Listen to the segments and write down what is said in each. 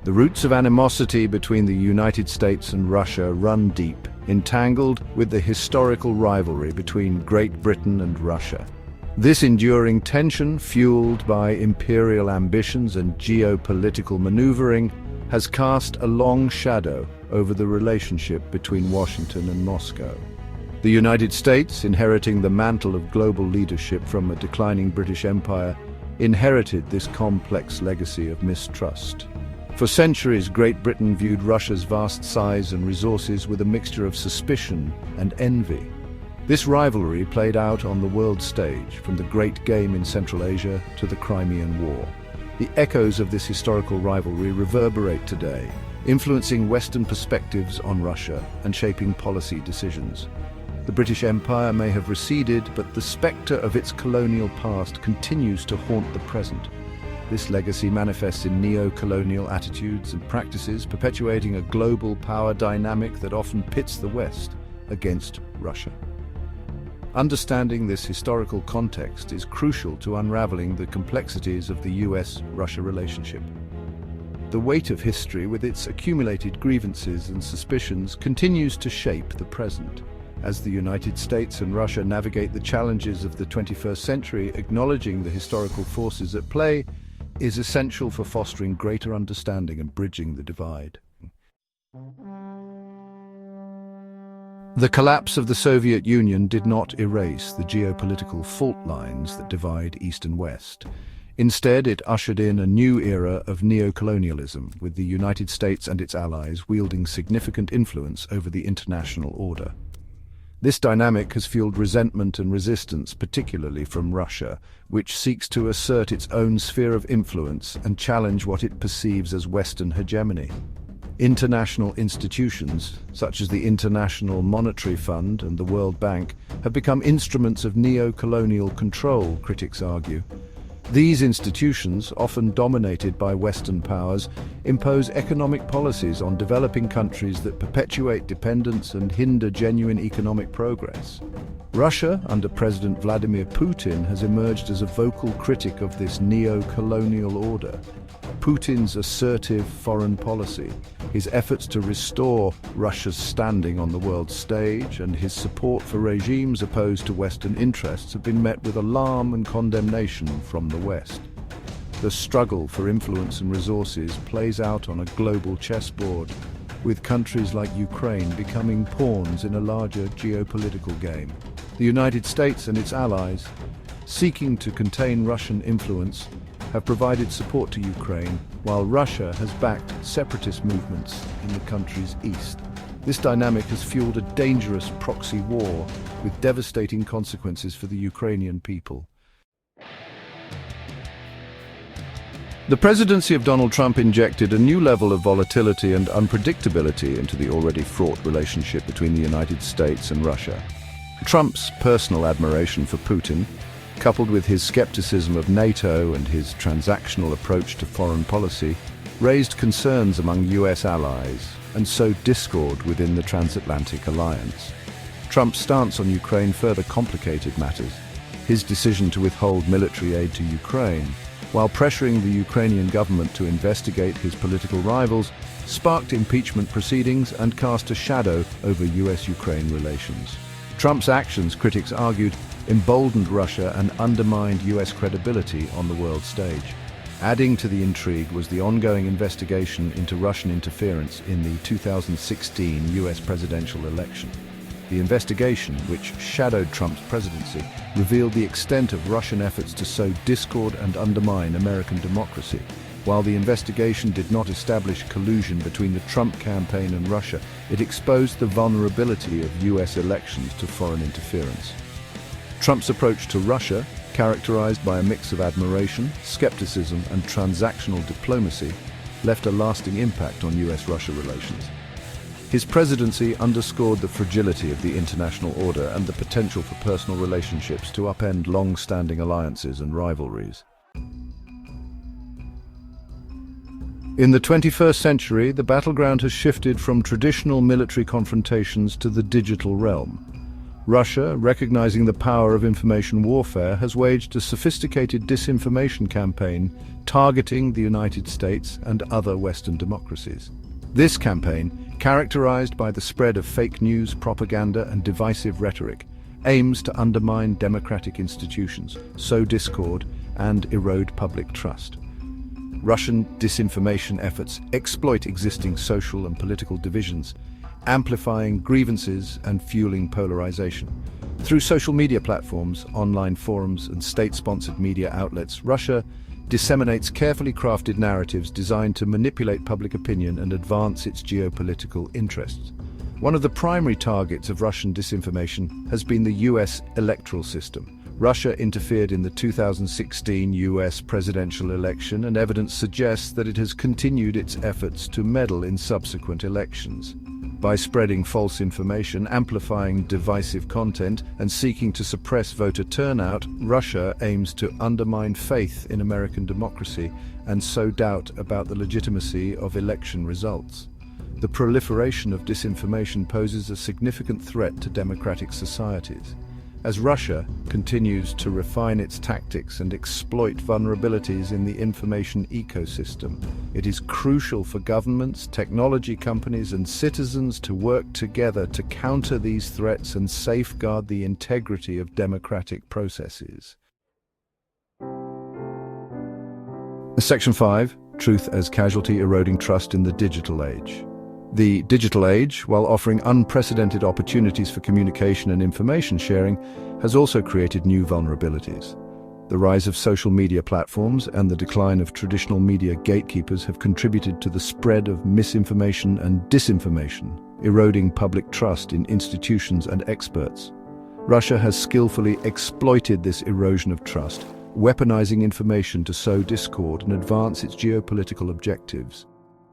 The roots of animosity between the United States and Russia run deep, entangled with the historical rivalry between Great Britain and Russia. This enduring tension, fueled by imperial ambitions and geopolitical maneuvering, has cast a long shadow over the relationship between Washington and Moscow. The United States, inheriting the mantle of global leadership from a declining British Empire, inherited this complex legacy of mistrust. For centuries, Great Britain viewed Russia's vast size and resources with a mixture of suspicion and envy. This rivalry played out on the world stage, from the Great Game in Central Asia to the Crimean War. The echoes of this historical rivalry reverberate today, influencing Western perspectives on Russia and shaping policy decisions. The British Empire may have receded, but the spectre of its colonial past continues to haunt the present. This legacy manifests in neo-colonial attitudes and practices, perpetuating a global power dynamic that often pits the West against Russia. Understanding this historical context is crucial to unraveling the complexities of the U.S.-Russia relationship. The weight of history, with its accumulated grievances and suspicions, continues to shape the present. As the United States and Russia navigate the challenges of the 21st century, acknowledging the historical forces at play is essential for fostering greater understanding and bridging the divide. The collapse of the Soviet Union did not erase the geopolitical fault lines that divide East and West. Instead, it ushered in a new era of neocolonialism, with the United States and its allies wielding significant influence over the international order. This dynamic has fueled resentment and resistance, particularly from Russia, which seeks to assert its own sphere of influence and challenge what it perceives as Western hegemony. International institutions, such as the International Monetary Fund and the World Bank, have become instruments of neo-colonial control, critics argue. These institutions, often dominated by Western powers, impose economic policies on developing countries that perpetuate dependence and hinder genuine economic progress. Russia, under President Vladimir Putin, has emerged as a vocal critic of this neo-colonial order. Putin's assertive foreign policy, his efforts to restore Russia's standing on the world stage, and his support for regimes opposed to Western interests have been met with alarm and condemnation from the West. The struggle for influence and resources plays out on a global chessboard, with countries like Ukraine becoming pawns in a larger geopolitical game. The United States and its allies, seeking to contain Russian influence, have provided support to Ukraine, while Russia has backed separatist movements in the country's east. This dynamic has fueled a dangerous proxy war with devastating consequences for the Ukrainian people. The presidency of Donald Trump injected a new level of volatility and unpredictability into the already fraught relationship between the United States and Russia. Trump's personal admiration for Putin, coupled with his skepticism of NATO and his transactional approach to foreign policy, raised concerns among U.S. allies and sowed discord within the transatlantic alliance. Trump's stance on Ukraine further complicated matters. His decision to withhold military aid to Ukraine, while pressuring the Ukrainian government to investigate his political rivals, sparked impeachment proceedings and cast a shadow over U.S.-Ukraine relations. Trump's actions, critics argued, emboldened Russia and undermined U.S. credibility on the world stage. Adding to the intrigue was the ongoing investigation into Russian interference in the 2016 U.S. presidential election. The investigation, which shadowed Trump's presidency, revealed the extent of Russian efforts to sow discord and undermine American democracy. While the investigation did not establish collusion between the Trump campaign and Russia, it exposed the vulnerability of U.S. elections to foreign interference. Trump's approach to Russia, characterized by a mix of admiration, skepticism, and transactional diplomacy, left a lasting impact on U.S.-Russia relations. His presidency underscored the fragility of the international order and the potential for personal relationships to upend long-standing alliances and rivalries. In the 21st century, the battleground has shifted from traditional military confrontations to the digital realm. Russia, recognizing the power of information warfare, has waged a sophisticated disinformation campaign targeting the United States and other Western democracies. This campaign, characterized by the spread of fake news, propaganda, and divisive rhetoric, aims to undermine democratic institutions, sow discord, and erode public trust. Russian disinformation efforts exploit existing social and political divisions, amplifying grievances and fueling polarization. Through social media platforms, online forums, and state-sponsored media outlets, Russia disseminates carefully crafted narratives designed to manipulate public opinion and advance its geopolitical interests. One of the primary targets of Russian disinformation has been the U.S. electoral system. Russia interfered in the 2016 U.S. presidential election, and evidence suggests that it has continued its efforts to meddle in subsequent elections. By spreading false information, amplifying divisive content, and seeking to suppress voter turnout, Russia aims to undermine faith in American democracy and sow doubt about the legitimacy of election results. The proliferation of disinformation poses a significant threat to democratic societies. As Russia continues to refine its tactics and exploit vulnerabilities in the information ecosystem, it is crucial for governments, technology companies, and citizens to work together to counter these threats and safeguard the integrity of democratic processes. Section 5. Truth as casualty eroding trust in the digital age. The digital age, while offering unprecedented opportunities for communication and information sharing, has also created new vulnerabilities. The rise of social media platforms and the decline of traditional media gatekeepers have contributed to the spread of misinformation and disinformation, eroding public trust in institutions and experts. Russia has skillfully exploited this erosion of trust, weaponizing information to sow discord and advance its geopolitical objectives.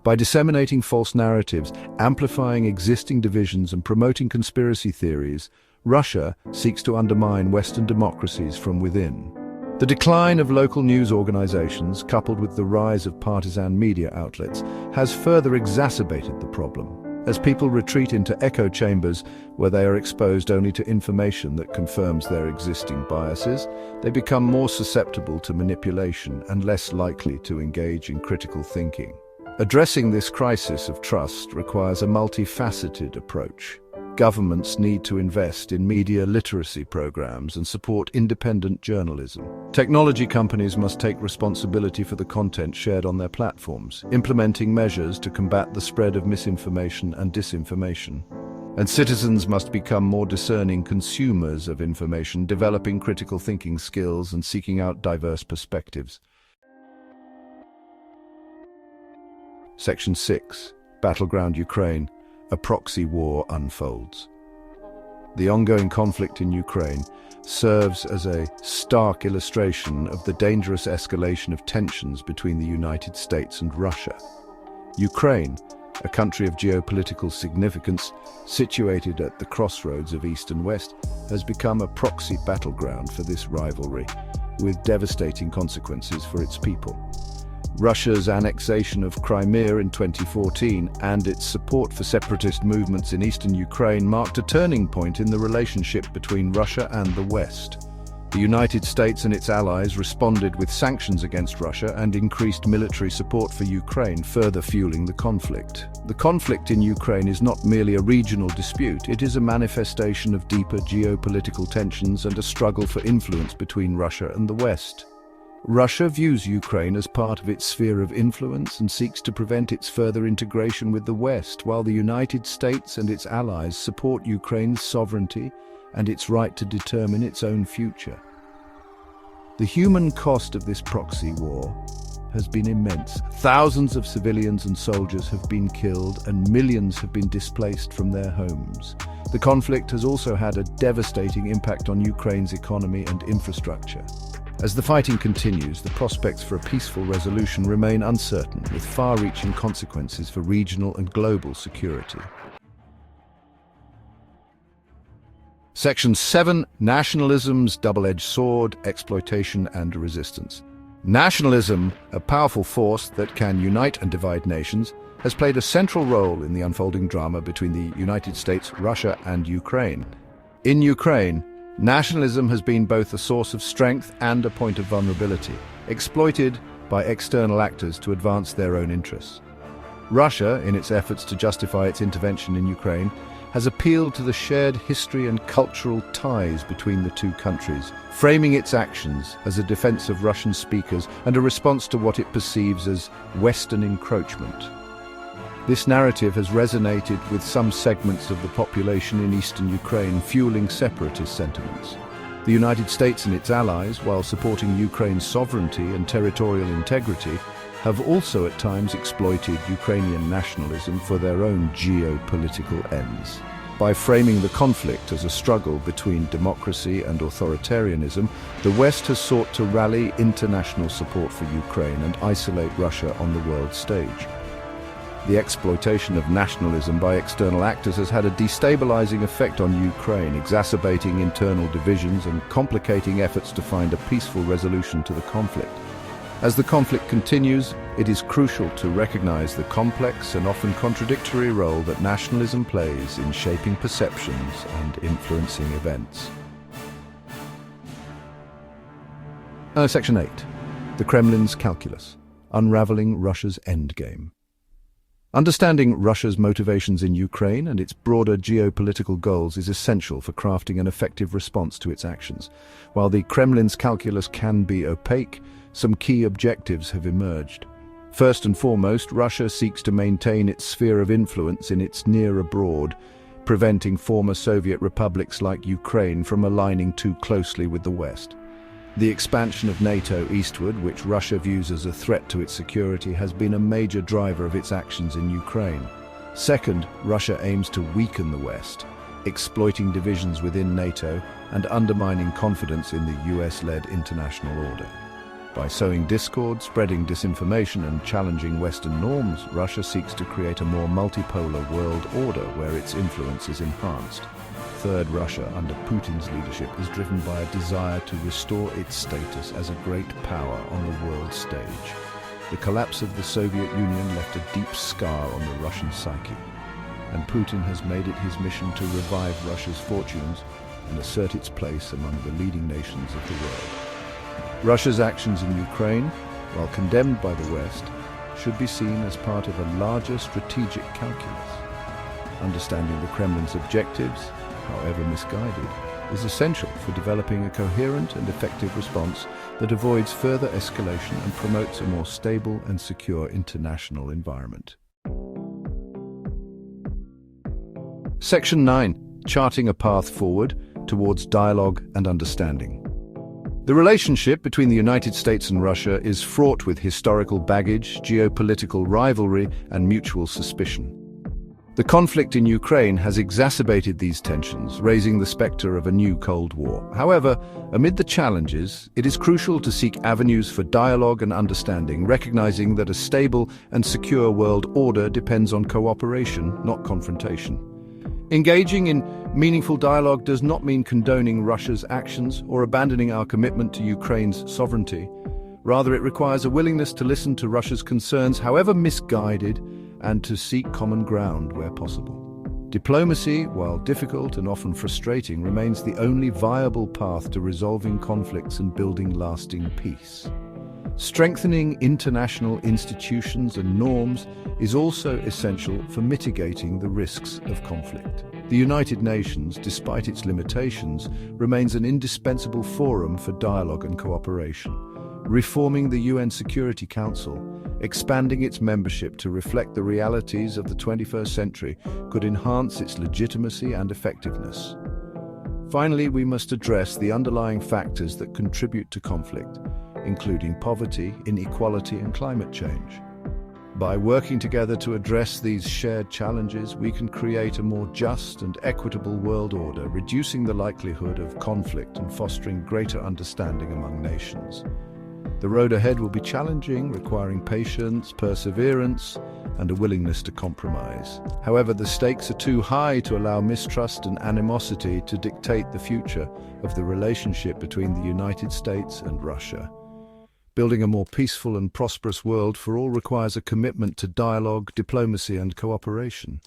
By disseminating false narratives, amplifying existing divisions, and promoting conspiracy theories, Russia seeks to undermine Western democracies from within. The decline of local news organizations, coupled with the rise of partisan media outlets, has further exacerbated the problem. As people retreat into echo chambers where they are exposed only to information that confirms their existing biases, they become more susceptible to manipulation and less likely to engage in critical thinking. Addressing this crisis of trust requires a multifaceted approach. Governments need to invest in media literacy programs and support independent journalism. Technology companies must take responsibility for the content shared on their platforms, implementing measures to combat the spread of misinformation and disinformation. And citizens must become more discerning consumers of information, developing critical thinking skills and seeking out diverse perspectives. Section 6. Battleground Ukraine. A proxy war unfolds. The ongoing conflict in Ukraine serves as a stark illustration of the dangerous escalation of tensions between the United States and Russia. Ukraine, a country of geopolitical significance, situated at the crossroads of East and West, has become a proxy battleground for this rivalry, with devastating consequences for its people. Russia's annexation of Crimea in 2014 and its support for separatist movements in eastern Ukraine marked a turning point in the relationship between Russia and the West. The United States and its allies responded with sanctions against Russia and increased military support for Ukraine, further fueling the conflict. The conflict in Ukraine is not merely a regional dispute, it is a manifestation of deeper geopolitical tensions and a struggle for influence between Russia and the West. Russia views Ukraine as part of its sphere of influence and seeks to prevent its further integration with the West, while the United States and its allies support Ukraine's sovereignty and its right to determine its own future. The human cost of this proxy war has been immense. Thousands of civilians and soldiers have been killed and millions have been displaced from their homes. The conflict has also had a devastating impact on Ukraine's economy and infrastructure. As the fighting continues, the prospects for a peaceful resolution remain uncertain, with far-reaching consequences for regional and global security. Section 7. Nationalism's double-edged sword, exploitation and resistance. Nationalism, a powerful force that can unite and divide nations, has played a central role in the unfolding drama between the United States, Russia and Ukraine. In Ukraine, nationalism has been both a source of strength and a point of vulnerability, exploited by external actors to advance their own interests. Russia, in its efforts to justify its intervention in Ukraine, has appealed to the shared history and cultural ties between the two countries, framing its actions as a defense of Russian speakers and a response to what it perceives as Western encroachment. This narrative has resonated with some segments of the population in eastern Ukraine, fueling separatist sentiments. The United States and its allies, while supporting Ukraine's sovereignty and territorial integrity, have also at times exploited Ukrainian nationalism for their own geopolitical ends. By framing the conflict as a struggle between democracy and authoritarianism, the West has sought to rally international support for Ukraine and isolate Russia on the world stage. The exploitation of nationalism by external actors has had a destabilizing effect on Ukraine, exacerbating internal divisions and complicating efforts to find a peaceful resolution to the conflict. As the conflict continues, it is crucial to recognize the complex and often contradictory role that nationalism plays in shaping perceptions and influencing events. Section 8. The Kremlin's Calculus. Unraveling Russia's Endgame. Understanding Russia's motivations in Ukraine and its broader geopolitical goals is essential for crafting an effective response to its actions. While the Kremlin's calculus can be opaque, some key objectives have emerged. First and foremost, Russia seeks to maintain its sphere of influence in its near abroad, preventing former Soviet republics like Ukraine from aligning too closely with the West. The expansion of NATO eastward, which Russia views as a threat to its security, has been a major driver of its actions in Ukraine. Second, Russia aims to weaken the West, exploiting divisions within NATO and undermining confidence in the US-led international order. By sowing discord, spreading disinformation and challenging Western norms, Russia seeks to create a more multipolar world order where its influence is enhanced. Third, Russia, under Putin's leadership, is driven by a desire to restore its status as a great power on the world stage. The collapse of the Soviet Union left a deep scar on the Russian psyche, and Putin has made it his mission to revive Russia's fortunes and assert its place among the leading nations of the world. Russia's actions in Ukraine, while condemned by the West, should be seen as part of a larger strategic calculus. Understanding the Kremlin's objectives, however misguided, is essential for developing a coherent and effective response that avoids further escalation and promotes a more stable and secure international environment. Section 9. Charting a path forward towards dialogue and understanding. The relationship between the United States and Russia is fraught with historical baggage, geopolitical rivalry, and mutual suspicion. The conflict in Ukraine has exacerbated these tensions, raising the specter of a new Cold War. However, amid the challenges, it is crucial to seek avenues for dialogue and understanding, recognizing that a stable and secure world order depends on cooperation, not confrontation. Engaging in meaningful dialogue does not mean condoning Russia's actions or abandoning our commitment to Ukraine's sovereignty. Rather, it requires a willingness to listen to Russia's concerns, however misguided, and to seek common ground where possible. Diplomacy, while difficult and often frustrating, remains the only viable path to resolving conflicts and building lasting peace. Strengthening international institutions and norms is also essential for mitigating the risks of conflict. The United Nations, despite its limitations, remains an indispensable forum for dialogue and cooperation. Reforming the UN Security Council, expanding its membership to reflect the realities of the 21st century, could enhance its legitimacy and effectiveness. Finally, we must address the underlying factors that contribute to conflict, including poverty, inequality, and climate change. By working together to address these shared challenges, we can create a more just and equitable world order, reducing the likelihood of conflict and fostering greater understanding among nations. The road ahead will be challenging, requiring patience, perseverance, and a willingness to compromise. However, the stakes are too high to allow mistrust and animosity to dictate the future of the relationship between the United States and Russia. Building a more peaceful and prosperous world for all requires a commitment to dialogue, diplomacy, and cooperation.